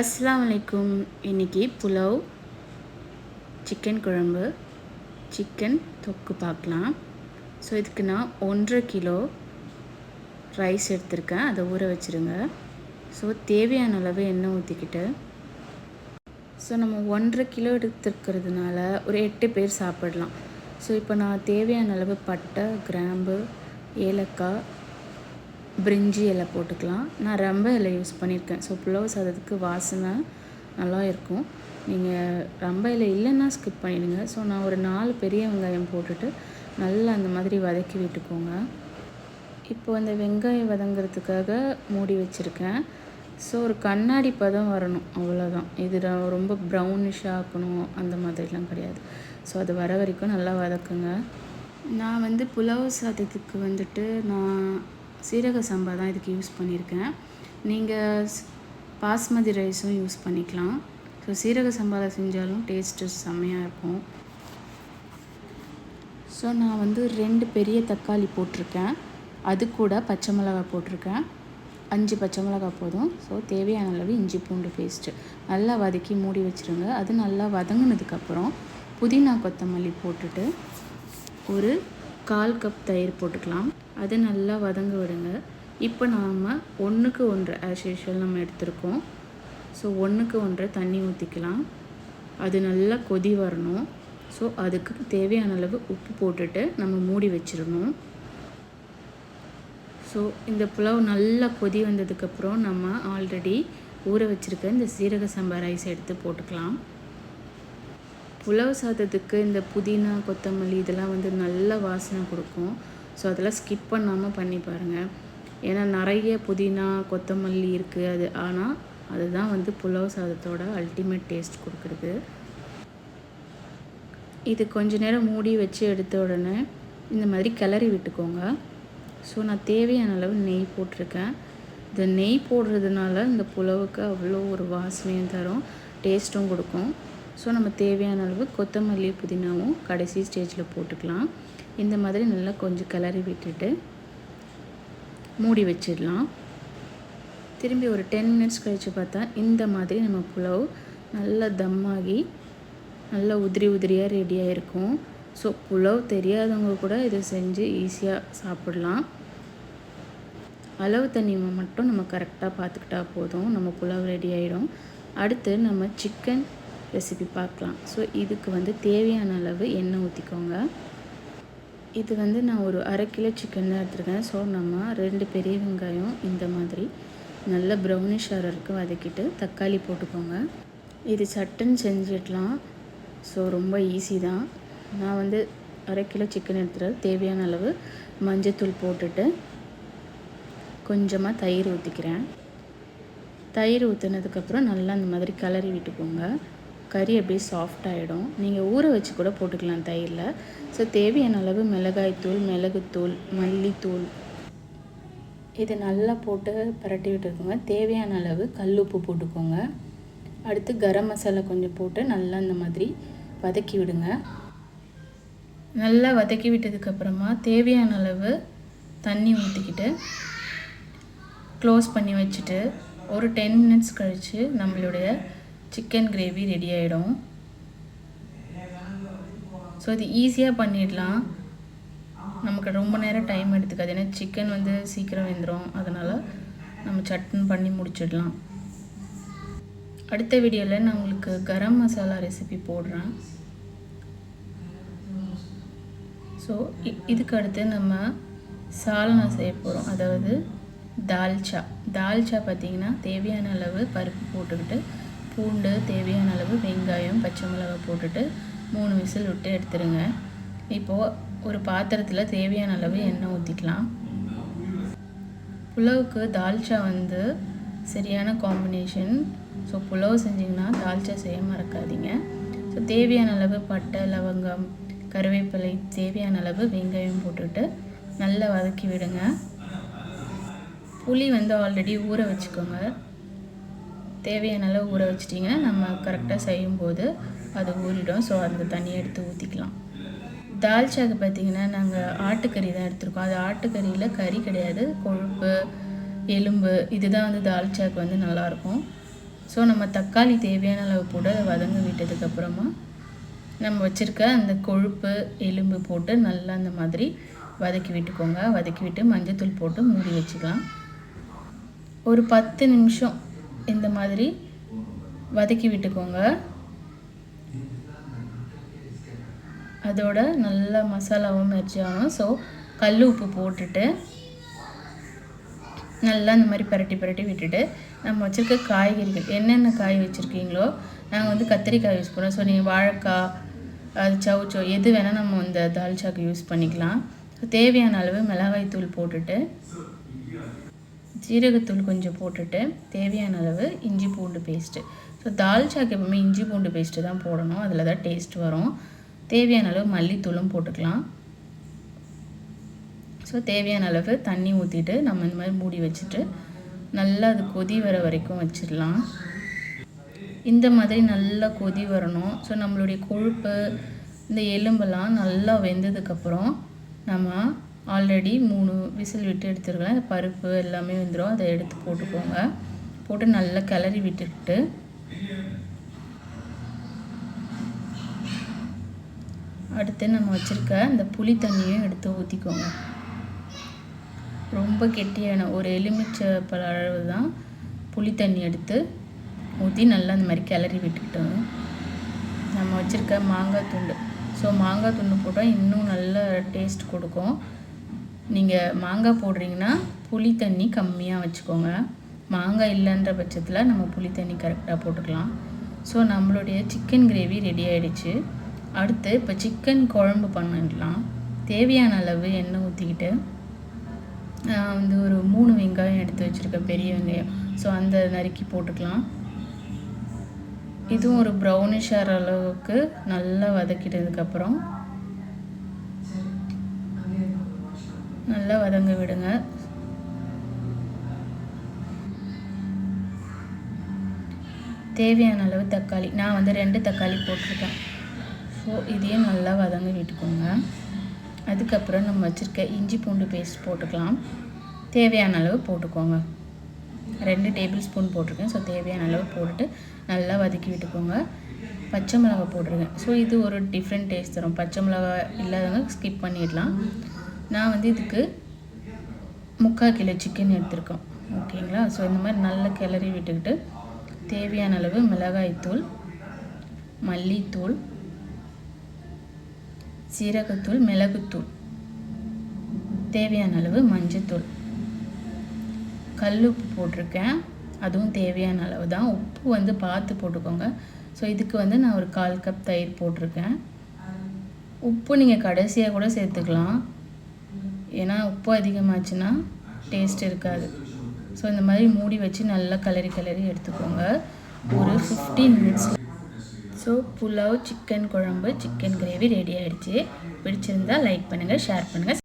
அஸ்ஸலாமு அலைக்கும். இன்றைக்கி புலாவ், சிக்கன் குழம்பு, சிக்கன் தொக்கு பார்க்கலாம். ஸோ இதுக்கு நான் 1.5 கிலோ ரைஸ் எடுத்திருக்கேன். அதை ஊற வச்சுருங்க. ஸோ தேவையான அளவு எண்ணெய் ஊற்றிக்கிட்டு, ஸோ நம்ம 1.5 கிலோ எடுத்துருக்கிறதுனால ஒரு 8 பேர் சாப்பிடலாம். ஸோ இப்போ நான் தேவையான அளவு பட்டை, கிராம்பு, ஏலக்காய், பிரிஞ்சி இலை போட்டுக்கலாம். நான் ரம்ப இலை யூஸ் பண்ணியிருக்கேன். ஸோ புலாவ் சாதத்துக்கு வாசனை நல்லா இருக்கும். நீங்கள் ரம்ப இலை இல்லைன்னா ஸ்கிப் பண்ணிடுங்க. ஸோ நான் ஒரு 4 பெரிய வெங்காயம் போட்டுட்டு நல்லா அந்த மாதிரி வதக்கி விட்டுக்கோங்க. இப்போ அந்த வெங்காயம் வதங்கிறதுக்காக மூடி வச்சுருக்கேன். ஸோ ஒரு கண்ணாடி பதம் வரணும், அவ்வளோதான். இது ரொம்ப ப்ரௌனிஷாக ஆக்கணும் அந்த மாதிரிலாம் கிடையாது. ஸோ அது வர வரைக்கும் நல்லா வதக்குங்க. நான் புலாவ் சாதத்துக்கு நான் சீரக சம்பா தான் இதுக்கு யூஸ் பண்ணியிருக்கேன். நீங்கள் பாஸ்மதி ரைஸும் யூஸ் பண்ணிக்கலாம். ஸோ சீரக சம்பாவில் செஞ்சாலும் டேஸ்ட்டு செம்மையாக இருக்கும். ஸோ நான் 2 பெரிய தக்காளி போட்டிருக்கேன். அது கூட பச்சை மிளகாய் போட்டிருக்கேன். 5 பச்சை மிளகாய் போதும். ஸோ தேவையான அளவு இஞ்சி பூண்டு பேஸ்ட்டு நல்லா வதக்கி மூடி வச்சுருங்க. அது நல்லா வதங்கினதுக்கப்புறம் புதினா கொத்தமல்லி போட்டுட்டு ஒரு 1/4 கப் தயிர் போட்டுக்கலாம். அது நல்லா வதங்க விடுங்க. இப்போ நாம் 1க்கு 1 ஆஸ் யூஷுவல் நம்ம எடுத்துருக்கோம். ஸோ 1க்கு 1 தண்ணி ஊற்றிக்கலாம். அது நல்லா கொதி வரணும். ஸோ அதுக்கு தேவையான அளவு உப்பு போட்டுட்டு நம்ம மூடி வச்சிடணும். ஸோ இந்த புலாவ் நல்லா கொதி வந்ததுக்கப்புறம் நம்ம ஆல்ரெடி ஊற வச்சுருக்க இந்த சீரக சம்பா ரைஸ் எடுத்து போட்டுக்கலாம். புலாவ் சாதத்துக்கு இந்த புதினா கொத்தமல்லி இதெல்லாம் நல்ல வாசனை கொடுக்கும். ஸோ அதெல்லாம் ஸ்கிப் பண்ணாமல் பண்ணி பாருங்கள். ஏன்னா நிறைய புதினா கொத்தமல்லி இருக்குது. அது ஆனால் அதுதான் புலாவ் சாதத்தோட அல்டிமேட் டேஸ்ட் கொடுக்குறது. இது கொஞ்ச நேரம் மூடி வச்சு எடுத்த உடனே இந்த மாதிரி கிளறி விட்டுக்கோங்க. ஸோ நான் தேவையான அளவு நெய் போட்டிருக்கேன். இந்த நெய் போடுறதுனால இந்த புலாவுக்கு அவ்வளோ ஒரு வாசனையும் தரும், டேஸ்ட்டும் கொடுக்கும். ஸோ நம்ம தேவையான அளவு கொத்தமல்லி புதினாவும் கடைசி ஸ்டேஜில் போட்டுக்கலாம். இந்த மாதிரி நல்லா கொஞ்சம் கிளறி விட்டுட்டு மூடி வச்சிடலாம். திரும்பி ஒரு 10 மினிட்ஸ் கழித்து பார்த்தா இந்த மாதிரி நம்ம புலாவ் நல்லா தம்மாகி நல்லா உதிரி உதிரியாக ரெடியாக இருக்கும். ஸோ புலாவ் தெரியாதவங்க கூட இதை செஞ்சு ஈஸியாக சாப்பிடலாம். அளவு தண்ணி மட்டும் நம்ம கரெக்டாக பார்த்துக்கிட்டா போதும், நம்ம புலாவ் ரெடி ஆகிடும். அடுத்து நம்ம சிக்கன் ரெசிபி பார்க்கலாம். ஸோ இதுக்கு தேவையான அளவு எண்ணெய் ஊற்றிக்கோங்க. இது நான் ஒரு 1/2 கிலோ சிக்கன் தான் எடுத்துருக்கேன். ஸோ நம்ம 2 பெரிய வெங்காயம் இந்த மாதிரி நல்ல ப்ரௌனிஷ் வரைக்கும் வதக்கிட்டு தக்காளி போட்டுக்கோங்க. இது சட்டுன்னு செஞ்சிடலாம். ஸோ ரொம்ப ஈஸி தான். நான் 1/2 கிலோ சிக்கன் எடுத்துகிட்டு தேவையான அளவு மஞ்சத்தூள் போட்டுட்டு கொஞ்சமாக தயிர் ஊற்றிக்கிறேன். தயிர் ஊற்றினதுக்கப்புறம் நல்லா அந்த மாதிரி கிளறி விட்டுக்கோங்க. கறி அப்படியே சாஃப்ட் ஆகிடும். நீங்கள் ஊற வச்சு கூட போட்டுக்கலாம் தயிரில். ஸோ தேவையான அளவு மிளகாய்த்தூள், மிளகுத்தூள், மல்லித்தூள் இது நல்லா போட்டு பரட்டி விட்டுக்கோங்க. தேவையான அளவு கல்லுப்பு போட்டுக்கோங்க. அடுத்து கரம் மசாலா கொஞ்சம் போட்டு நல்லா இந்த மாதிரி வதக்கி விடுங்க. நல்லா வதக்கி விட்டதுக்கப்புறமா தேவையான அளவு தண்ணி ஊற்றிக்கிட்டு க்ளோஸ் பண்ணி வச்சுட்டு ஒரு 10 மினிட்ஸ் கழித்து நம்மளுடைய சிக்கன் கிரேவி ரெடி ஆகிடும். ஸோ இது ஈஸியாக பண்ணிடலாம். நமக்கு ரொம்ப நேரம் டைம் எடுத்துக்காது. ஏன்னா சிக்கன் சீக்கிரம் வெந்துடும். அதனால் நம்ம சட்டுன்னு பண்ணி முடிச்சிடலாம். அடுத்த வீடியோவில் நான் உங்களுக்கு கரம் மசாலா ரெசிபி போடுறேன். ஸோ இதுக்கு அடுத்து நம்ம சால்னா செய்ய போகிறோம். அதாவது தால்ச்சா பார்த்திங்கன்னா தேவையான அளவு பருப்பு போட்டுக்கிட்டு பூண்டு, தேவையான அளவு வெங்காயம், பச்சை மிளகாய் போட்டுட்டு 3 விசில் விட்டு எடுத்துருங்க. இப்போது ஒரு பாத்திரத்தில் தேவையான அளவு எண்ணெய் ஊற்றிக்கலாம். புலாவுக்கு தால்ச்சா சரியான காம்பினேஷன். ஸோ புலாவ் செஞ்சிங்கன்னா தால்ச்சா செய்ய மறக்காதீங்க. ஸோ தேவையான அளவு பட்டை, லவங்கம், கருவேப்பிலை, தேவையான அளவு வெங்காயம் போட்டுட்டு நல்லா வதக்கி விடுங்க. புளி ஆல்ரெடி ஊற வச்சுக்கோங்க. தேவையான அளவு ஊற வச்சிட்டிங்கன்னா நம்ம கரெக்டாக செய்யும்போது அது ஊறிடும். ஸோ அந்த தண்ணியை எடுத்து ஊற்றிக்கலாம். தால்ச்சாக்கு பார்த்திங்கன்னா நாங்கள் ஆட்டுக்கறி தான் எடுத்துருக்கோம். அது ஆட்டுக்கறியில் கறி கிடையாது, கொழுப்பு, எலும்பு இதுதான் தால்ச்சாக்கு நல்லாயிருக்கும். ஸோ நம்ம தக்காளி தேவையான அளவு போட்டு அதை வதங்க விட்டதுக்கப்புறமா நம்ம வச்சுருக்க அந்த கொழுப்பு எலும்பு போட்டு நல்லா அந்த மாதிரி வதக்கி விட்டுக்கோங்க. வதக்கி விட்டு மஞ்சத்தூள் போட்டு மூடி வச்சுக்கலாம். ஒரு 10 நிமிஷம் இந்த மாதிரி வதக்கி விட்டுக்கோங்க. அதோட நல்லா மசாலாவும் மெர்ஜ் ஆகணும். ஸோ கல் உப்பு போட்டுட்டு நல்லா இந்த மாதிரி பரட்டி விட்டுட்டு நம்ம வச்சுருக்க காய்கறிகள் என்னென்ன காய் வச்சுருக்கீங்களோ, நாங்கள் வந்து கத்திரிக்காய் யூஸ் பண்ணுறோம். ஸோ நீங்கள் வாழைக்காய், அது சவுச்சோ எது வேணால் நம்ம இந்த தால்ச்சாக்கு யூஸ் பண்ணிக்கலாம். ஸோ தேவையான அளவு மிளகாய் தூள் போட்டுட்டு ஜீரகத்தூள் கொஞ்சம் போட்டுட்டு தேவையான அளவு இஞ்சி பூண்டு பேஸ்ட்டு. ஸோ தால்ச்சாக்கு எப்பவுமே இஞ்சி பூண்டு பேஸ்ட்டு தான் போடணும், அதில் தான் டேஸ்ட் வரும். தேவையான அளவு மல்லித்தூளும் போட்டுக்கலாம். ஸோ தேவையான அளவு தண்ணி ஊற்றிட்டு நம்ம இந்த மாதிரி மூடி வச்சுட்டு நல்லா அது கொதி வர வரைக்கும் வச்சிடலாம். இந்த மாதிரி நல்லா கொதி வரணும். ஸோ நம்மளுடைய கொழுப்பு இந்த எலும்பெல்லாம் நல்லா வெந்ததுக்கப்புறம் நம்ம ஆல்ரெடி 3 விசில் விட்டு எடுத்துருக்கலாம். இந்த பருப்பு எல்லாமே வெந்துடும். அதை எடுத்து போட்டுக்கோங்க. போட்டு நல்லா கிளறி விட்டுக்கிட்டு அடுத்து நம்ம வச்சுருக்க இந்த புளி தண்ணியும் எடுத்து ஊற்றிக்கோங்க. ரொம்ப கெட்டியான ஒரு எலுமிச்சை பழ அளவு தான் புளி தண்ணி எடுத்து ஊற்றி நல்லா இந்த மாதிரி கிளறி விட்டுக்கிட்டோம். நம்ம வச்சுருக்க மாங்காய் துண்டு. ஸோ மாங்காய் துண்டு போட்டால் இன்னும் நல்ல டேஸ்ட் கொடுக்கும். நீங்கள் மாங்காய் போடுறீங்கன்னா புளி தண்ணி கம்மியாக வச்சுக்கோங்க. மாங்காய் இல்லைன்ற பட்சத்தில் நம்ம புளி தண்ணி கரெக்டாக போட்டுக்கலாம். ஸோ நம்மளுடைய சிக்கன் கிரேவி ரெடி ஆகிடுச்சு. அடுத்து இப்போ சிக்கன் குழம்பு பண்ணிடலாம். தேவையான அளவு எண்ணெய் ஊற்றிக்கிட்டு வந்து ஒரு 3 வெங்காயம் எடுத்து வச்சுருக்கேன், பெரிய வெங்காயம். ஸோ அந்த நறுக்கி போட்டுக்கலாம். இதுவும் ஒரு ப்ரௌனிஷ் ஆகிற அளவுக்கு நல்லா வதக்கிட்டதுக்கப்புறம் நல்லா வதங்க விடுங்க. தேவையான அளவு தக்காளி, நான் வந்து 2 தக்காளி போட்டிருக்கேன். ஸோ இதையும் நல்லா வதங்க விட்டுக்கோங்க. அதுக்கப்புறம் நம்ம வச்சுருக்க இஞ்சி பூண்டு பேஸ்ட் போட்டுக்கலாம். தேவையான அளவு போட்டுக்கோங்க. 2 டேபிள் ஸ்பூன் போட்டிருக்கேன். ஸோ தேவையான அளவு போட்டுட்டு நல்லா வதக்கி விட்டுக்கோங்க. பச்சை மிளகாய் போட்டிருக்கேன். ஸோ இது ஒரு டிஃப்ரெண்ட் டேஸ்ட் தரும். பச்சை மிளகாய் இல்லாதவங்க ஸ்கிப் பண்ணிடலாம். நான் வந்து இதுக்கு 3/4 கிலோ சிக்கன் எடுத்துருக்கோம். ஓகேங்களா? ஸோ இந்த மாதிரி நல்லா கிளறி விட்டுக்கிட்டு தேவையான அளவு மிளகாய்த்தூள், மல்லித்தூள், சீரகத்தூள், மிளகுத்தூள், தேவையான அளவு மஞ்சத்தூள், கல் உப்பு போட்டிருக்கேன். அதுவும் தேவையான அளவு தான். உப்பு வந்து பார்த்து போட்டுக்கோங்க. ஸோ இதுக்கு வந்து நான் ஒரு 1/4 கப் தயிர் போட்டிருக்கேன். உப்பு நீங்கள் கடைசியாக கூட சேர்த்துக்கலாம். ஏன்னா உப்பு அதிகமாச்சுன்னா டேஸ்ட் இருக்காது. ஸோ இந்த மாதிரி மூடி வச்சு நல்லா கிளறி எடுத்துக்கோங்க ஒரு 15 மினிட்ஸ். ஸோ புலாவ் சிக்கன் குழம்பு, சிக்கன் கிரேவி ரெடி ஆகிடுச்சு. பிடிச்சிருந்தால் லைக் பண்ணுங்கள், ஷேர் பண்ணுங்கள்.